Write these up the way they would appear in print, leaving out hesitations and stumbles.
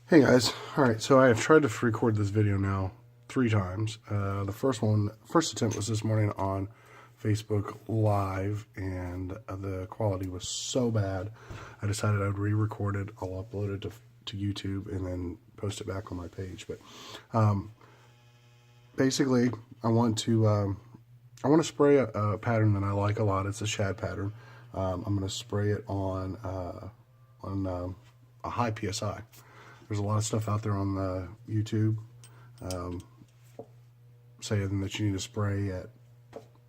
Hey guys, alright, so I have tried to record this video now 3 times. The first attempt was this morning on Facebook Live, and the quality was so bad, I decided I would re-record it. I'll upload it to YouTube and then post it back on my page. But basically, I want to spray a pattern that I like a lot. It's a shad pattern. I'm going to spray it on a high PSI. There's a lot of stuff out there on YouTube saying that you need to spray at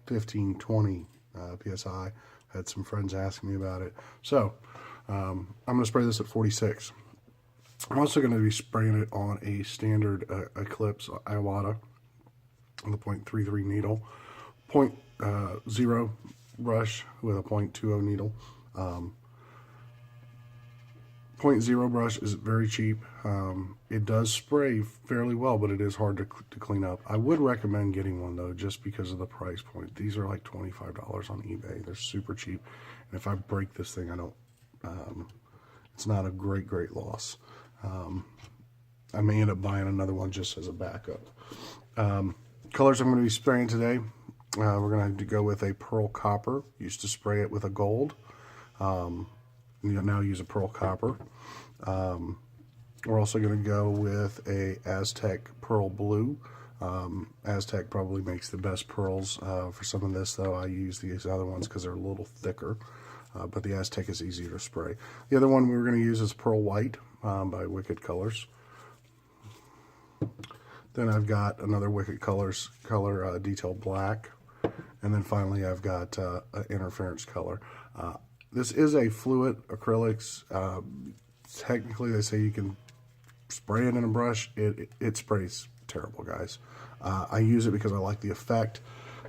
15, 20 PSI. I had some friends ask me about it. So I'm going to spray this at 46. I'm also going to be spraying it on a standard Eclipse Iwata with a .33 needle, .0 brush with a .20 needle. .0 brush is very cheap. It does spray fairly well, but it is hard to clean up. I would recommend getting one though, just because of the price point. These are like $25 on eBay. They're super cheap, and if I break this thing, I don't. It's not a great loss. I may end up buying another one just as a backup. Colors I'm going to be spraying today. We're going to have to go with a pearl copper. Used to spray it with a gold. You now use a pearl copper. We're also going to go with a Aztec pearl blue. Aztec probably makes the best pearls. For some of this though, I use these other ones because they're a little thicker, but the Aztec is easier to spray. The other one we were going to use is pearl white by Wicked Colors. Then I've got another Wicked Colors color, detail black, and then finally I've got interference color. This is a fluid acrylics. Technically, they say you can spray it in a brush. It sprays terrible, guys. I use it because I like the effect,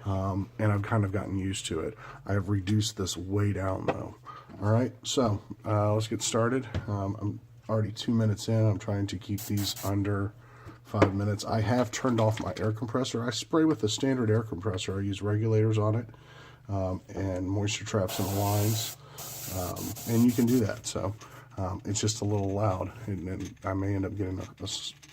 and I've kind of gotten used to it. I have reduced this way down, though. All right, so let's get started. I'm already 2 minutes in. I'm trying to keep these under 5 minutes. I have turned off my air compressor. I spray with the standard air compressor. I use regulators on it and moisture traps in the lines. And you can do that, so it's just a little loud, and I may end up getting a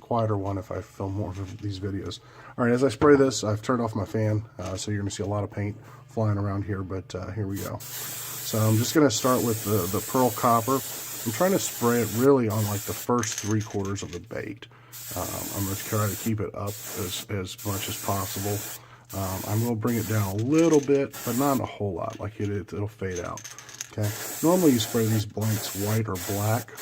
quieter one if I film more of these videos. All right, as I spray this, I've turned off my fan, so you're going to see a lot of paint flying around here, but here we go. So I'm just going to start with the pearl copper. I'm trying to spray it really on like the first 3/4 of the bait. I'm going to try to keep it up as much as possible. I'm going to bring it down a little bit, but not a whole lot. Like it'll fade out. Okay. Normally you spray these blanks white or black.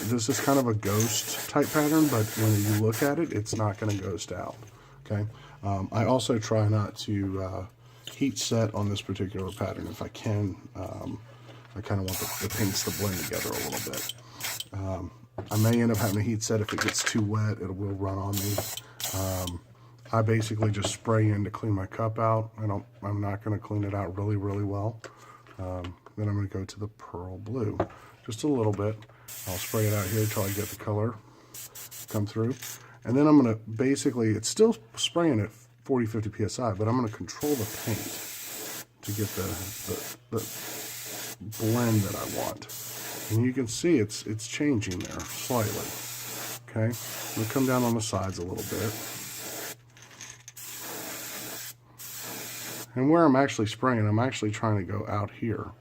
This is kind of a ghost type pattern, but when you look at it, it's not going to ghost out. Okay. I also try not to heat set on this particular pattern if I can. I kind of want the paints to blend together a little bit. I may end up having to heat set if it gets too wet. It will run on me. I basically just spray in to clean my cup out. I'm not going to clean it out really well. Then I'm going to go to the pearl blue, just a little bit. I'll spray it out here until I get the color come through, and then I'm going to basically, it's still spraying at 40-50 psi, but I'm going to control the paint to get the blend that I want. And you can see it's changing there slightly. Okay, I'm going to come down on the sides a little bit. And where I'm actually spraying, I'm actually trying to go out here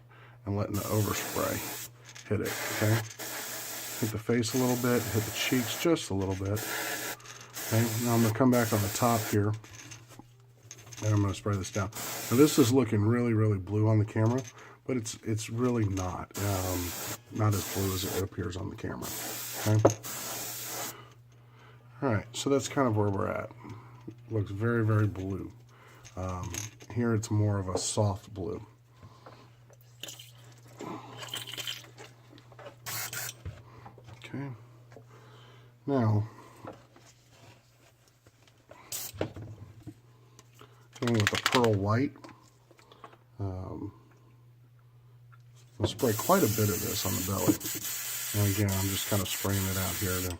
and letting the overspray hit it, okay? Hit the face a little bit, hit the cheeks just a little bit. Okay, now I'm going to come back on the top here, and I'm going to spray this down. Now this is looking really blue on the camera, but it's really not as blue as it appears on the camera, okay? All right, so that's kind of where we're at. It looks very blue. Here it's more of a soft blue. Okay. Now, going with the pearl white. I'll spray quite a bit of this on the belly. And again, I'm just kind of spraying it out here to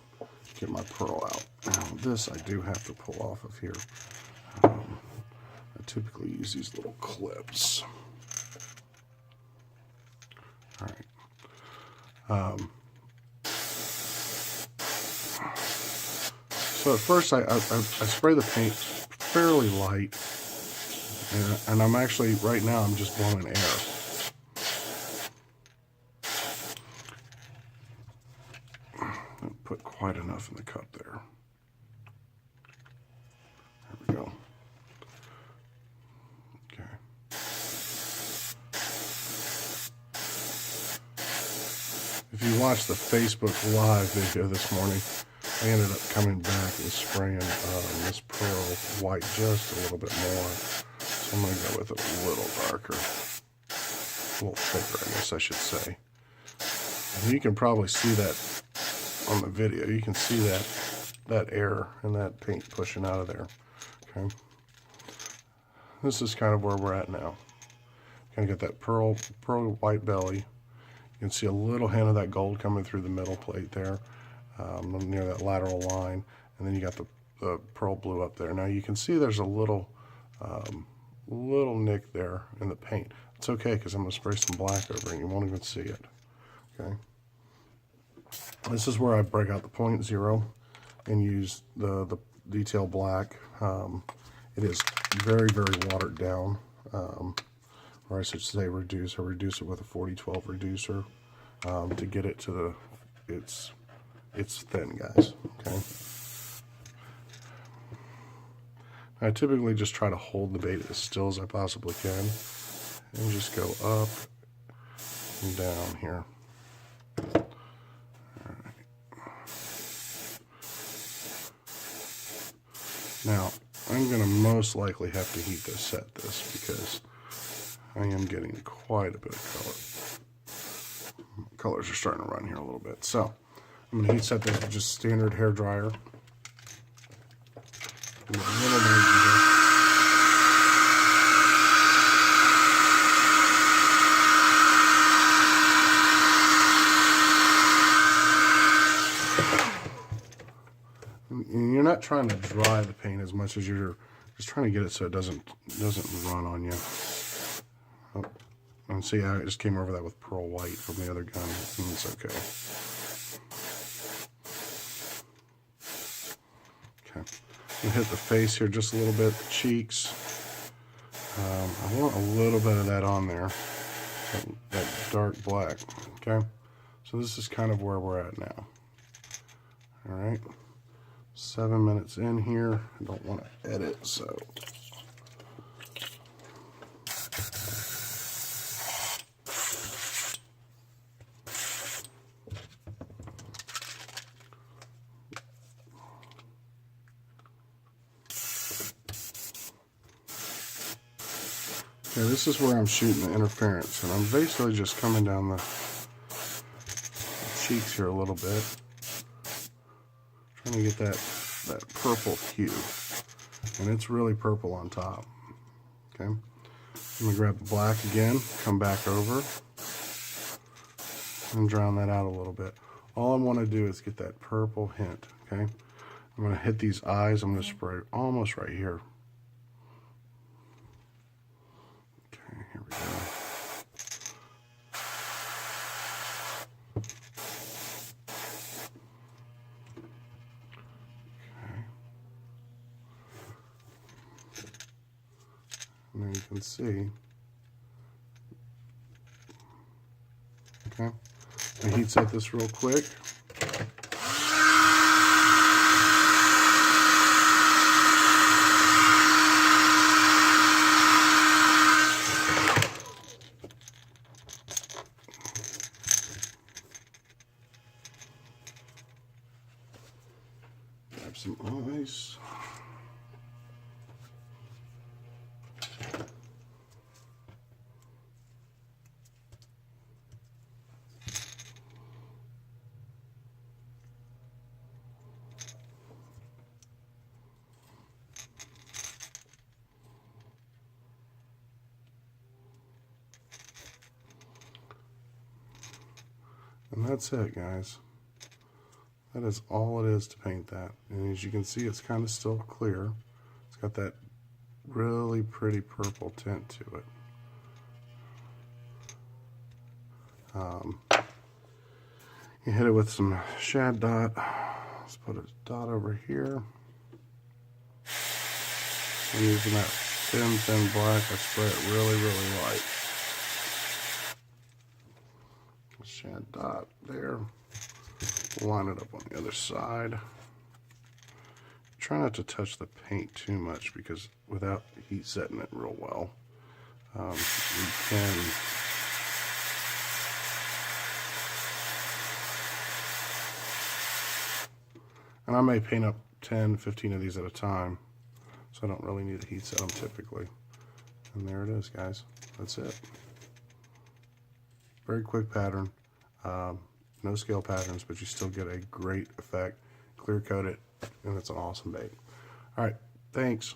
get my pearl out. Now, this I do have to pull off of here. I typically use these little clips. All right. So at first I spray the paint fairly light, and I'm actually, right now, I'm just blowing air. Don't put quite enough in the cup there. There we go. Okay. If you watched the Facebook Live video this morning, I ended up coming back and spraying this pearl white just a little bit more. So I'm going to go with it a little darker. A little thicker, I guess I should say. And you can probably see that on the video. You can see that air and that paint pushing out of there. Okay. This is kind of where we're at now. Kind of get that pearl white belly. You can see a little hint of that gold coming through the middle plate there. Near that lateral line, and then you got the pearl blue up there. Now you can see there's a little nick there in the paint. It's okay, because I'm going to spray some black over it and you won't even see it. Okay. This is where I break out the 0.0 and use the detail black. It is very, very watered down, or I should say reduce. I reduce it with a 4012 reducer to get it to it's thin, guys. Okay. I typically just try to hold the bait as still as I possibly can and just go up and down here. All right. Now, I'm going to most likely have to heat set this because I am getting quite a bit of color. Colors are starting to run here a little bit. So, I'm going to heat set this with just standard hair dryer. And you're not trying to dry the paint as much as you're just trying to get it so it doesn't run on you. Oh, and see, I just came over that with pearl white from the other gun, and it's okay. And hit the face here just a little bit, the cheeks. I want a little bit of that on there, that dark black. Okay, so this is kind of where we're at now. All right, 7 minutes in here. I don't want to edit, so. Okay, this is where I'm shooting the interference, and I'm basically just coming down the cheeks here a little bit, trying to get that purple hue, and it's really purple on top. Okay, I'm gonna grab the black again, come back over, and drown that out a little bit. All I want to do is get that purple hint. Okay, I'm gonna hit these eyes. I'm gonna spray almost right here. Here we go. Okay. And then you can see. Okay. I heat set this real quick. Some ice. And that's it, guys. That is all it is to paint that. And as you can see, it's kind of still clear. It's got that really pretty purple tint to it. You hit it with some shad dot. Let's put a dot over here. I'm using that thin black. I spray it really light. Shad dot there. Line it up on the other side. Try not to touch the paint too much because without heat setting it real well, you can and I may paint up 10, 15 of these at a time, so I don't really need to heat set them typically. And there it is, guys. That's it. Very quick pattern. No scale patterns, but you still get a great effect. Clear coat it, and it's an awesome bait. All right, thanks.